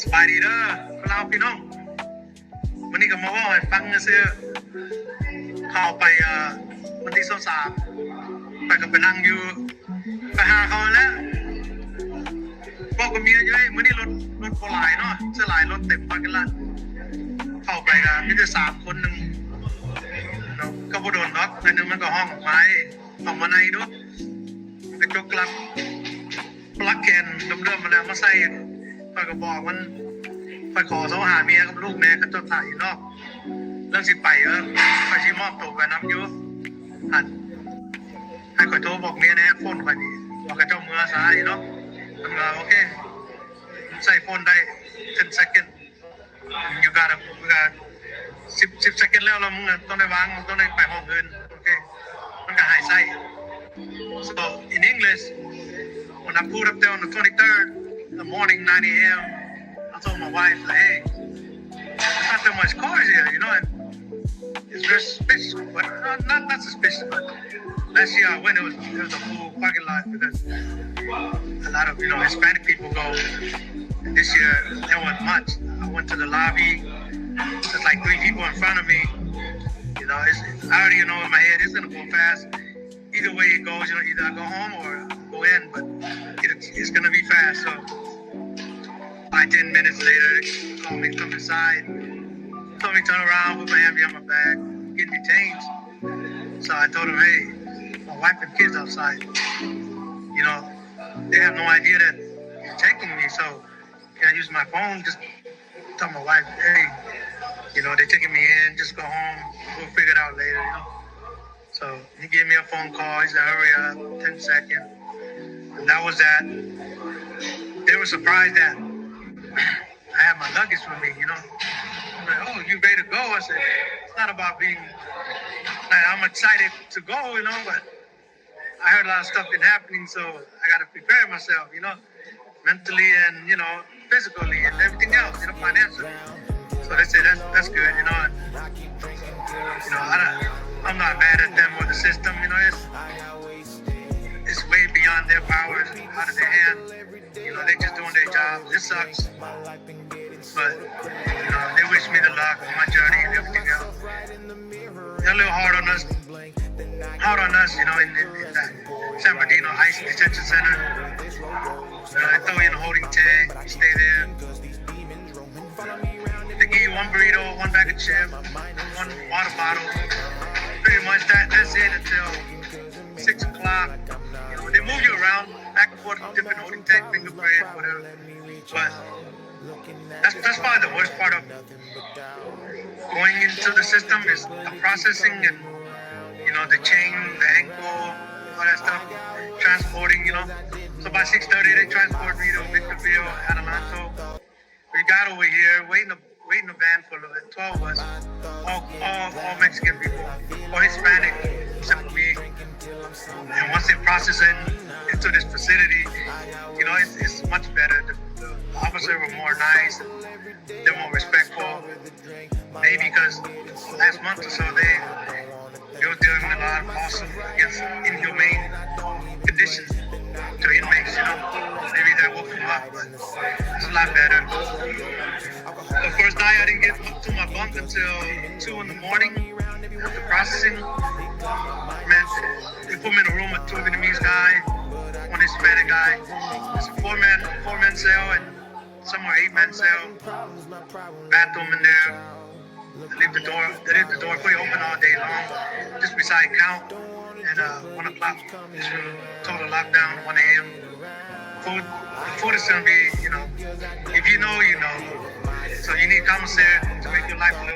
สบายดีเด้อเราพี่น้องวันนี้ก็มาว่าให้ฟังซื้อเข้าไปวันที่23ไปกับไปนั่งอยู่ไปหาเขาแล้วบอกกับเมียอยู่ไอ้มื้อนี้รถโบราณเนาะเสื้อลายรถเต็มพากันละเข้าไปกันมีแต่3คนนึงก็บ่โดนน็อกอันนึงมันก็ห้องไม้ออกมาในดูกระจกกลับปลั๊กแกนเดิมๆมาแล้วมาใส่ไปก็บอกมันไปขอโทรหาเมียกับลูกแม่กับเจ้าถ่ายอยู่นอกเรื่องสิไปไปชี้มอบตัวไปน้ำอยู่หันให้ขอโทรบอกเมียแน่โฟนไปนี่บอกกับเจ้าเมือซ้ายเนาะมันก็โอเคใส่โฟนได้10 second you got 10 second แล้วเรามึงต้องได้วางต้องได้ไปห้องเงินโอเคมันก็หายไส้ so in English when I pulled up there on the 23rd in the morning 9 a.m. I told my wife, like, hey, there's not that much cars here, you know, and it's very suspicious, but not suspicious, but last year I went, it was a full parking lot because a lot of, Hispanic people go, and this year there wasn't much. I went to the lobby, there's like 3 people in front of me, I already know in my head it's gonna go fast. Either way it goes, either I go home or go in, but it's gonna be fast, so 5-10 minutes later, they call me, come inside, told me turn around, put my hand behind my back, get me changed. So I told him, hey, my wife and kids outside, they have no idea that you're taking me, so can I use my phone? Just tell my wife, hey, they're taking me in, just go home, we'll figure it out later, So he gave me a phone call, he said, hurry up, 10 seconds, and that was that. They were surprised that I had my luggage with me, I'm like, oh, you ready to go? I said, it's not about being, I'm excited to go, but I heard a lot of stuff been happening, so I got to prepare myself, mentally and, physically and everything else, financially. So they said, that's good, and, I'm not mad at them or the system, it's way beyond their powers, out of their hand. They just doing their jobs. It sucks. But, they wish me the luck on my journey and everything else. They're a little hard on us, in that San Bernardino ICE Detention Center. They throw you in a holding tank, you stay there. They give you 1 burrito, 1 bag of chips, 1 water bottle. Pretty much that's it until 6 o'clock. They move you around, back and forth, different holding tank, fingerprint, whatever. But that's probably the worst part of going into the system is the processing and, the chain, the ankle, all that stuff, transporting, So by 6:30, they transport me to Victorville, Adelanto. We got over here, waiting in the van for 12 of us, all Mexican people, all Hispanic, except for me. And once they process it into this facility, it's much better. The officers were more nice, they're more respectful. Maybe because last month or so they were dealing with a lot of lawsuits against inhumane conditions to inmates, Maybe that woke them up, but it's a lot better. The first night I didn't get to my bunk until 2 in the morning after processing. Man, they put me in a room with 2 Vietnamese guys, 1 Hispanic guy. It's a 4-man cell and some are 8-man cell. Bathroom in there. They leave the door pretty open all day long, just beside count. And 1 o'clock, it's total lockdown, 1 a.m. Food is gonna be, if you know, So you need commissary to make your life a little